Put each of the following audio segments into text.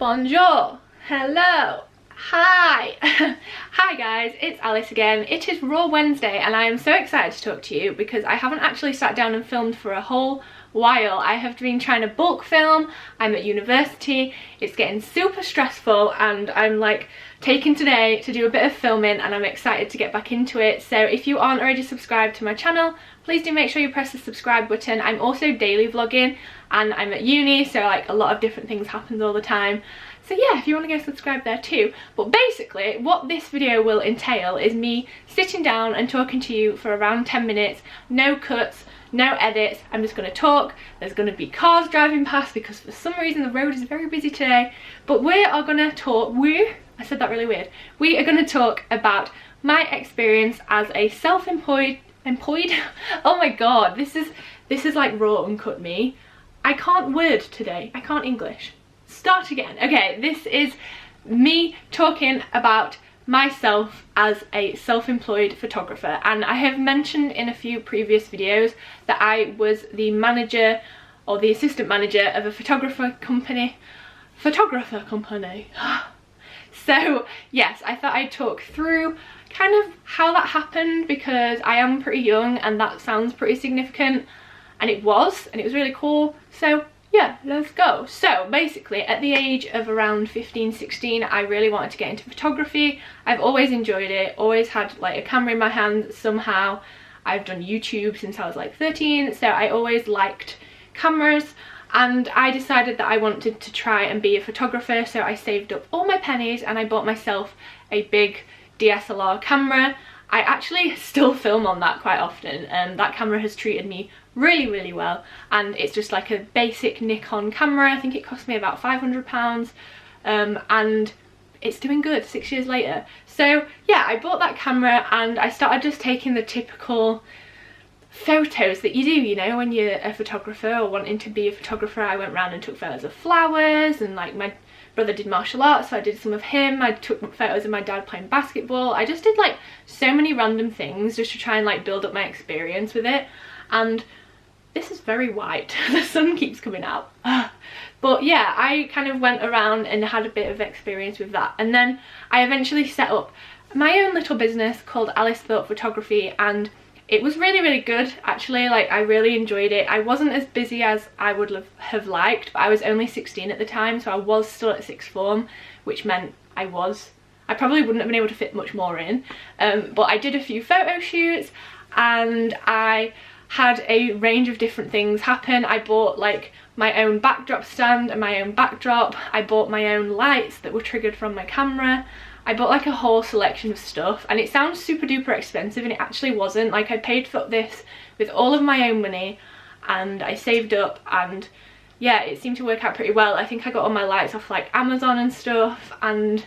Bonjour, hello, hi. Hi guys, it's Alice again. It is Raw Wednesday and I am so excited to talk to you because I haven't actually sat down and filmed for a whole while. I have been trying to bulk film. I'm at university, it's getting super stressful and I'm like taking today to do a bit of filming and I'm excited to get back into it. So if you aren't already subscribed to my channel, please do make sure you press the subscribe button. I'm also daily vlogging and I'm at uni, so like a lot of different things happen all the time. So yeah, if you want to go subscribe there too. But basically what this video will entail is me sitting down and talking to you for around 10 minutes, no cuts, no edits. I'm just going to talk. There's going to be cars driving past because for some reason the road is very busy today. But we are going to talk, I said that really weird. We are going to talk about my experience as a self-employed, oh my god, this is like raw uncut me. I can't word today, I can't English. Start again. Okay, this is me talking about myself as a self-employed photographer, and I have mentioned in a few previous videos that I was the manager or the assistant manager of a photographer company. So yes, I thought I'd talk through kind of how that happened because I am pretty young and that sounds pretty significant, and it was really cool. So yeah, let's go. So basically at the age of around 15-16 I really wanted to get into photography. I've always enjoyed it, always had like a camera in my hand somehow. I've done YouTube since I was like 13, so I always liked cameras, and I decided that I wanted to try and be a photographer. So I saved up all my pennies and I bought myself a big DSLR camera. I actually still film on that quite often, and that camera has treated me really well, and it's just like a basic Nikon camera. I think it cost me about £500, and it's doing good 6 years later. So yeah, I bought that camera and I started just taking the typical photos that you do, you know, when you're a photographer or wanting to be a photographer. I went around and took photos of flowers, and like my brother did martial arts, so I did some of him. I took photos of my dad playing basketball. I just did like so many random things just to try and like build up my experience with it. And this is very white, the sun keeps coming out. But yeah, I kind of went around and had a bit of experience with that, and then I eventually set up my own little business called Alice Thorpe Photography, and it was really good actually. Like I really enjoyed it. I wasn't as busy as I would have liked, but I was only 16 at the time, so I was still at sixth form, which meant I probably wouldn't have been able to fit much more in, but I did a few photo shoots and I had a range of different things happen. I bought like my own backdrop stand and my own backdrop. I bought my own lights that were triggered from my camera. I bought like a whole selection of stuff, and it sounds super duper expensive and it actually wasn't. Like I paid for this with all of my own money and I saved up, and yeah, it seemed to work out pretty well. I think I got all my lights off like Amazon and stuff, and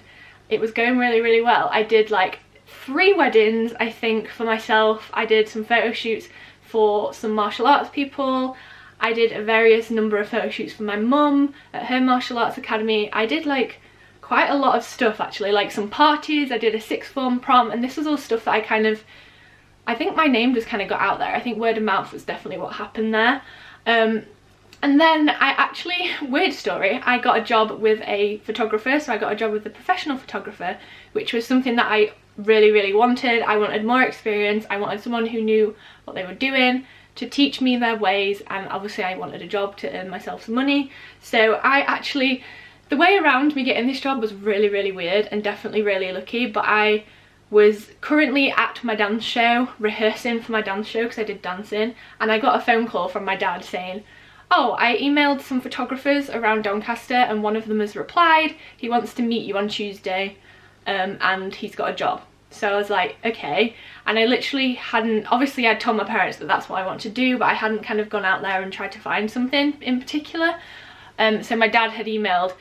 it was going really well. I did like 3 weddings I think for myself. I did some photo shoots for some martial arts people. I did a various number of photo shoots for my mum at her martial arts academy. I did like quite a lot of stuff actually, like some parties. I did a sixth form prom, and this was all stuff that I think my name just kind of got out there. I think word of mouth was definitely what happened there. And then I actually, weird story, I got a job with a photographer. So I got a job with a professional photographer, which was something that I really wanted. I wanted more experience. I wanted someone who knew what they were doing to teach me their ways, and obviously I wanted a job to earn myself some money. So the way around me getting this job was really weird and definitely really lucky, but I was currently at my dance show, rehearsing for my dance show because I did dancing, and I got a phone call from my dad saying, oh, I emailed some photographers around Doncaster and one of them has replied, he wants to meet you on Tuesday, and he's got a job. So I was like, okay, and I literally hadn't, obviously I'd told my parents that that's what I want to do, but I hadn't kind of gone out there and tried to find something in particular. So my dad had emailed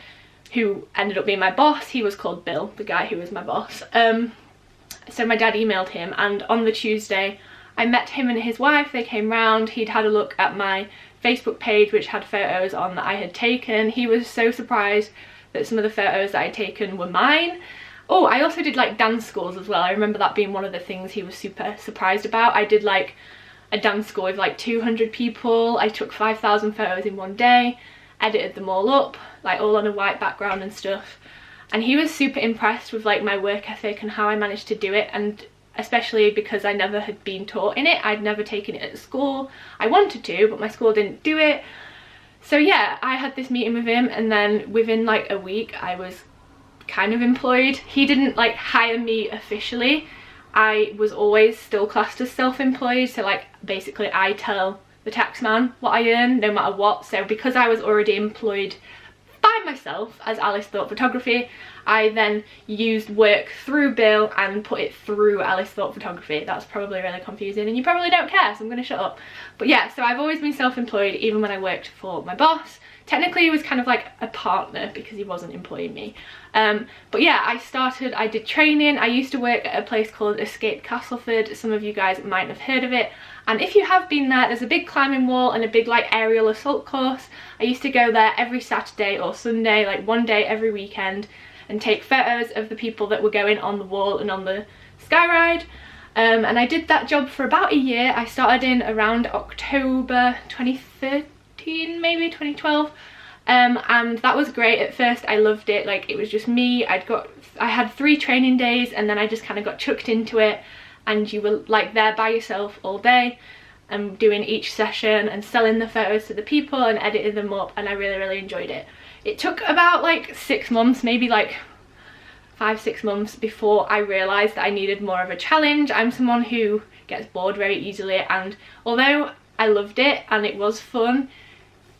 who ended up being my boss. He was called Bill, the guy who was my boss. So my dad emailed him, and on the Tuesday I met him and his wife. They came round. He'd had a look at my Facebook page which had photos on that I had taken. He was so surprised that some of the photos that I'd taken were mine. Oh, I also did like dance schools as well. I remember that being one of the things he was super surprised about. I did like a dance school with like 200 people. I took 5,000 photos in one day. edited them all up, like all on a white background and stuff. And he was super impressed with like my work ethic and how I managed to do it, and especially because I never had been taught in it. I'd never taken it at school. I wanted to, but my school didn't do it. So yeah, I had this meeting with him, and then within like a week I was kind of employed. He didn't like hire me officially. I was always still classed as self-employed, so like basically I tell the taxman what I earn no matter what. So because I was already employed by myself as Alice Thorpe Photography, I then used work through Bill and put it through Alice Thorpe Photography. That's probably really confusing and you probably don't care, so I'm going to shut up. But yeah, so I've always been self-employed even when I worked for my boss. Technically he was kind of like a partner because he wasn't employing me. But yeah, I did training. I used to work at a place called Escape Castleford. Some of you guys might have heard of it. And if you have been there, there's a big climbing wall and a big like aerial assault course. I used to go there every Saturday or Sunday, like one day every weekend, and take photos of the people that were going on the wall and on the sky ride. And I did that job for about a year. I started in around October 2013, maybe 2012. And that was great. At first I loved it, like it was just me. I had 3 training days and then I just kind of got chucked into it, and you were like there by yourself all day and doing each session and selling the photos to the people and editing them up, and I really enjoyed it. It took about like 6 months, maybe like 5-6 months before I realised that I needed more of a challenge. I'm someone who gets bored very easily, and although I loved it and it was fun,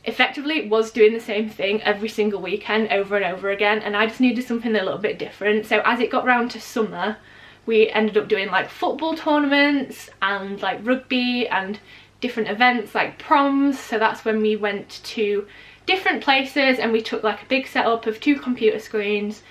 effectively it was doing the same thing every single weekend over and over again, and I just needed something a little bit different. So as it got round to summer, we ended up doing like football tournaments and like rugby and different events like proms. So that's when we went to different places and we took like a big setup of 2 computer screens,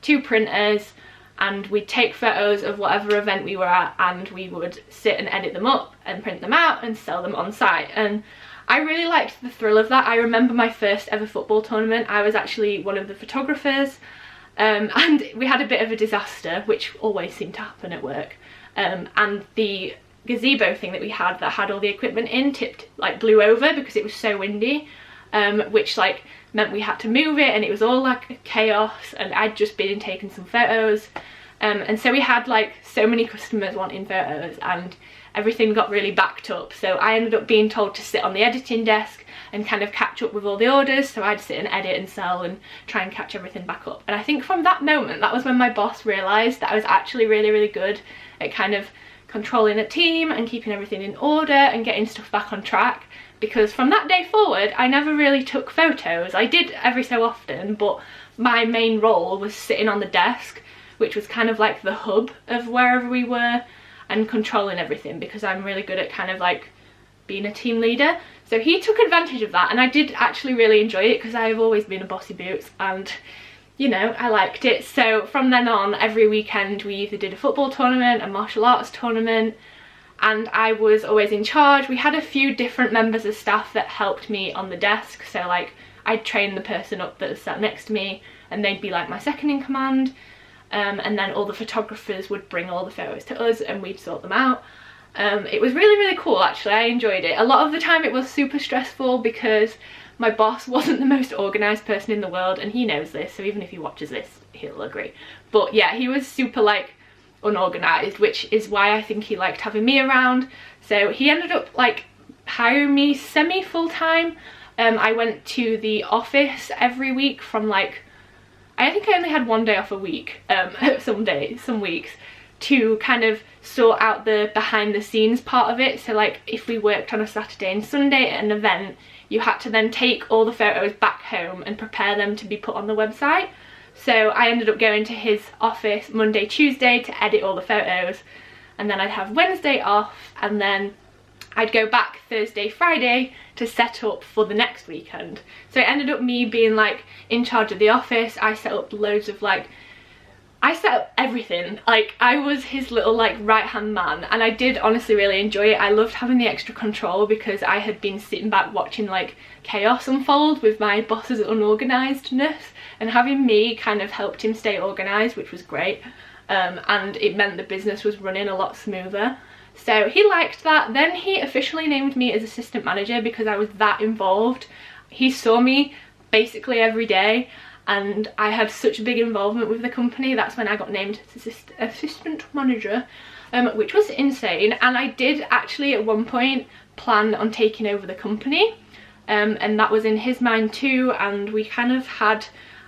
2 printers, and we'd take photos of whatever event we were at, and we would sit and edit them up and print them out and sell them on site. And I really liked the thrill of that. I remember my first ever football tournament. I was actually one of the photographers, and we had a bit of a disaster, which always seemed to happen at work. And the gazebo thing that we had that had all the equipment in blew over because it was so windy, which like meant we had to move it, and it was all like chaos, and I'd just been taking some photos, and so we had like so many customers wanting photos and everything got really backed up. So I ended up being told to sit on the editing desk and kind of catch up with all the orders. So I'd sit and edit and sell and try and catch everything back up. And I think from that moment, that was when my boss realised that I was actually really good at kind of controlling a team and keeping everything in order and getting stuff back on track. Because from that day forward, I never really took photos. I did every so often, but my main role was sitting on the desk, which was kind of like the hub of wherever we were, and controlling everything, because I'm really good at kind of like being a team leader. So he took advantage of that, and I did actually really enjoy it because I've always been a bossy boots, and you know, I liked it. So from then on, every weekend we either did a football tournament, a martial arts tournament, and I was always in charge. We had a few different members of staff that helped me on the desk. So like I'd train the person up that sat next to me, and they'd be like my second in command. And then all the photographers would bring all the photos to us and we'd sort them out. It was really cool actually. I enjoyed it. A lot of the time it was super stressful because my boss wasn't the most organised person in the world, and he knows this, so even if he watches this he'll agree. But yeah, he was super like unorganised, which is why I think he liked having me around. So he ended up like hiring me semi full-time. I went to the office every week from like, I think I only had 1 day off a week, some weeks, to kind of sort out the behind the scenes part of it. So like if we worked on a Saturday and Sunday at an event, you had to then take all the photos back home and prepare them to be put on the website. So I ended up going to his office Monday, Tuesday to edit all the photos, and then I'd have Wednesday off, and then I'd go back Thursday, Friday to set up for the next weekend. So it ended up me being like in charge of the office. I set up loads of like, I set up everything. Like I was his little like right hand man, and I did honestly really enjoy it. I loved having the extra control because I had been sitting back watching like chaos unfold with my boss's unorganisedness, and having me kind of helped him stay organised, which was great. And it meant the business was running a lot smoother. So he liked that. Then he officially named me as assistant manager because I was that involved. He saw me basically every day, and I had such a big involvement with the company. That's when I got named assistant manager, which was insane. And I did actually at one point plan on taking over the company, and that was in his mind too, and we kind of had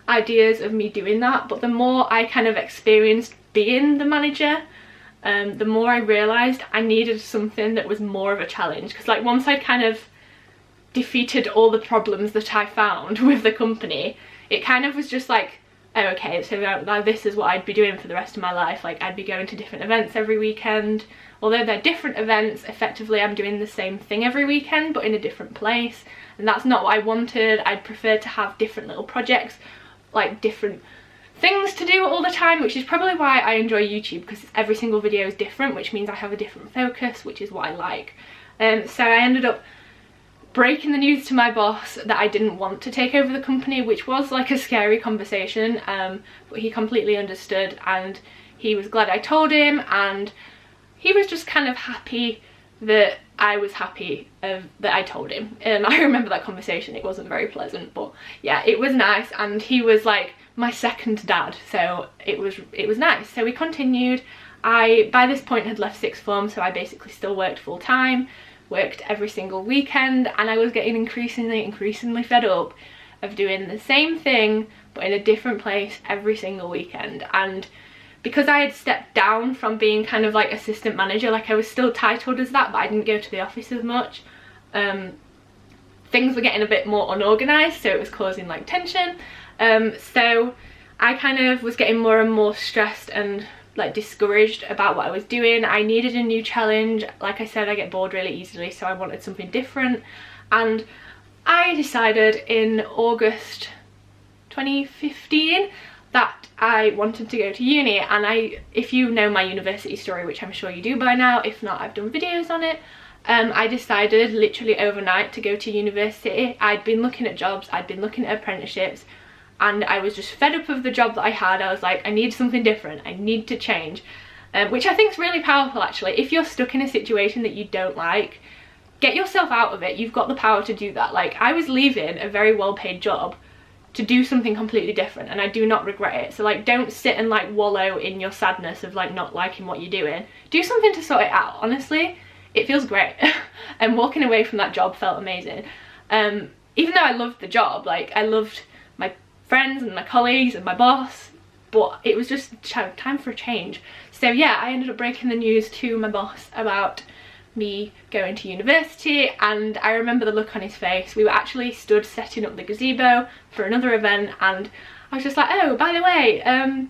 ideas of me doing that. But the more I kind of experienced being the manager, the more I realised I needed something that was more of a challenge, because like once I'd kind of defeated all the problems that I found with the company, it kind of was just like, oh okay, so now this is what I'd be doing for the rest of my life. Like I'd be going to different events every weekend. Although they're different events, effectively I'm doing the same thing every weekend but in a different place, and that's not what I wanted. I'd prefer to have different little projects, like different things to do all the time, which is probably why I enjoy YouTube, because every single video is different, which means I have a different focus, which is what I like. So I ended up breaking the news to my boss that I didn't want to take over the company, which was like a scary conversation, but he completely understood, and he was glad I told him, and he was just kind of happy that I was happy that I told him. I remember that conversation. It wasn't very pleasant, but yeah, it was nice, and he was like my second dad, so it was nice. So we continued. I by this point had left sixth form, so I basically still worked full time, worked every single weekend, and I was getting increasingly fed up of doing the same thing but in a different place every single weekend. And because I had stepped down from being kind of like assistant manager, like I was still titled as that, but I didn't go to the office as much, things were getting a bit more unorganised, so it was causing like tension. So I kind of was getting more and more stressed and like discouraged about what I was doing. I needed a new challenge. Like I said, I get bored really easily, so I wanted something different, and I decided in August 2015 that I wanted to go to uni. And if you know my university story, which I'm sure you do by now, if not I've done videos on it, I decided literally overnight to go to university. I'd been looking at jobs, I'd been looking at apprenticeships, and I was just fed up of the job that I had. I was like, I need something different, I need to change, which I think is really powerful actually. If you're stuck in a situation that you don't like, get yourself out of it. You've got the power to do that. Like I was leaving a very well-paid job to do something completely different, and I do not regret it. So like don't sit and like wallow in your sadness of like not liking what you're doing. Do something to sort it out. Honestly, it feels great. And walking away from that job felt amazing. Even though I loved the job, like I loved my friends and my colleagues and my boss, but it was just time for a change. So yeah, I ended up breaking the news to my boss about me going to university, and I remember the look on his face. We were actually stood setting up the gazebo for another event, and I was just like, oh, by the way, I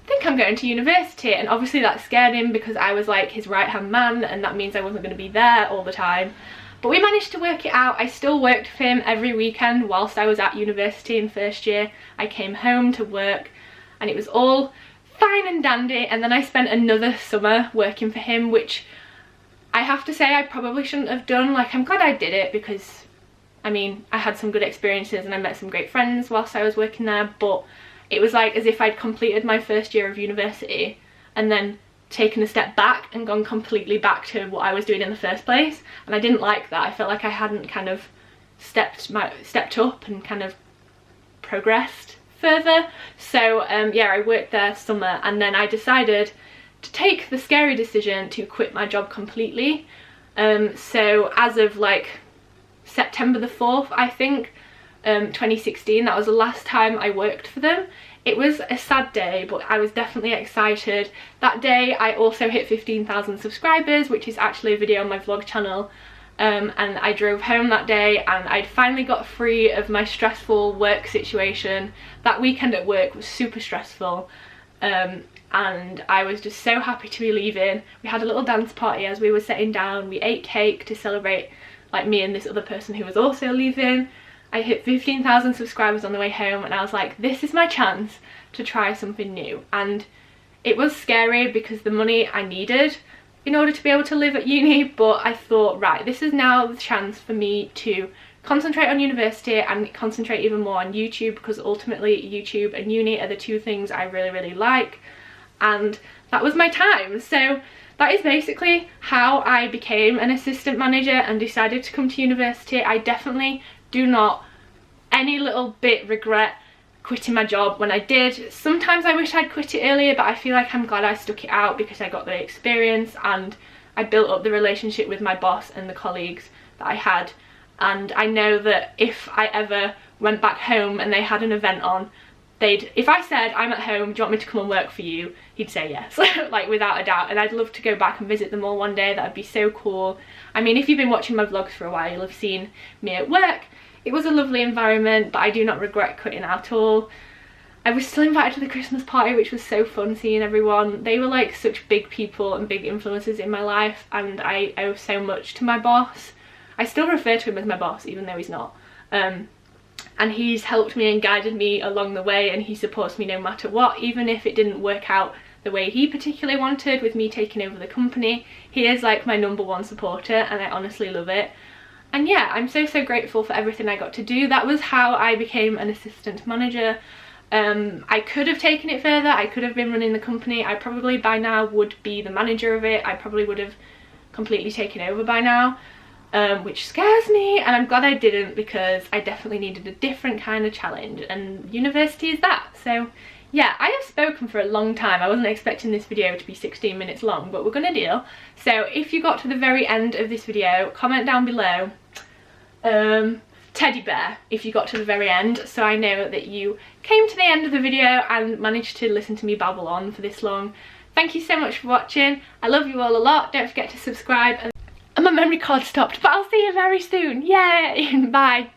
think I'm going to university. And obviously that scared him because I was like his right hand man, and that means I wasn't going to be there all the time. But we managed to work it out. I still worked for him every weekend whilst I was at university in first year. I came home to work and it was all fine and dandy, and then I spent another summer working for him, which I have to say I probably shouldn't have done. Like I'm glad I did it, because I mean I had some good experiences and I met some great friends whilst I was working there, but it was like as if I'd completed my first year of university and then taken a step back and gone completely back to what I was doing in the first place, and I didn't like that. I felt like I hadn't kind of stepped up and kind of progressed further. So yeah, I worked there summer, and then I decided to take the scary decision to quit my job completely. So as of like September the 4th, I think, 2016, that was the last time I worked for them. It was a sad day, but I was definitely excited. That day I also hit 15,000 subscribers, which is actually a video on my vlog channel, and I drove home that day and I'd finally got free of my stressful work situation. That weekend at work was super stressful, and I was just so happy to be leaving. We had a little dance party as we were sitting down. We ate cake to celebrate, like, me and this other person who was also leaving. I hit 15,000 subscribers on the way home, and I was like, this is my chance to try something new. And it was scary because the money I needed in order to be able to live at uni, but I thought, right, this is now the chance for me to concentrate on university and concentrate even more on YouTube, because ultimately YouTube and uni are the two things I really, really like. And that was my time. So that is basically how I became an assistant manager and decided to come to university. I definitely do not any little bit regret quitting my job when I did. Sometimes I wish I'd quit it earlier, but I feel like I'm glad I stuck it out because I got the experience and I built up the relationship with my boss and the colleagues that I had. And I know that if I ever went back home and they had an event on, if I said, I'm at home, do you want me to come and work for you? He'd say yes, like without a doubt. And I'd love to go back and visit them all one day. That would be so cool. I mean, if you've been watching my vlogs for a while, you'll have seen me at work. It was a lovely environment, but I do not regret quitting at all. I was still invited to the Christmas party, which was so fun seeing everyone. They were like such big people and big influences in my life, and I owe so much to my boss. I still refer to him as my boss, even though he's not. And he's helped me and guided me along the way, and he supports me no matter what, even if it didn't work out the way he particularly wanted with me taking over the company. He is like my #1 supporter, and I honestly love it. And yeah, I'm so grateful for everything I got to do. That was how I became an assistant manager. I could have taken it further. I could have been running the company. I probably by now would be the manager of it. I probably would have completely taken over by now, which scares me, and I'm glad I didn't, because I definitely needed a different kind of challenge, and university is that. So yeah, I have spoken for a long time. I wasn't expecting this video to be 16 minutes long, but we're gonna deal. So if you got to the very end of this video, comment down below teddy bear if you got to the very end, so I know that you came to the end of the video and managed to listen to me babble on for this long. Thank you so much for watching. I love you all a lot. Don't forget to subscribe. And my memory card stopped, but I'll see you very soon. Yay! Bye.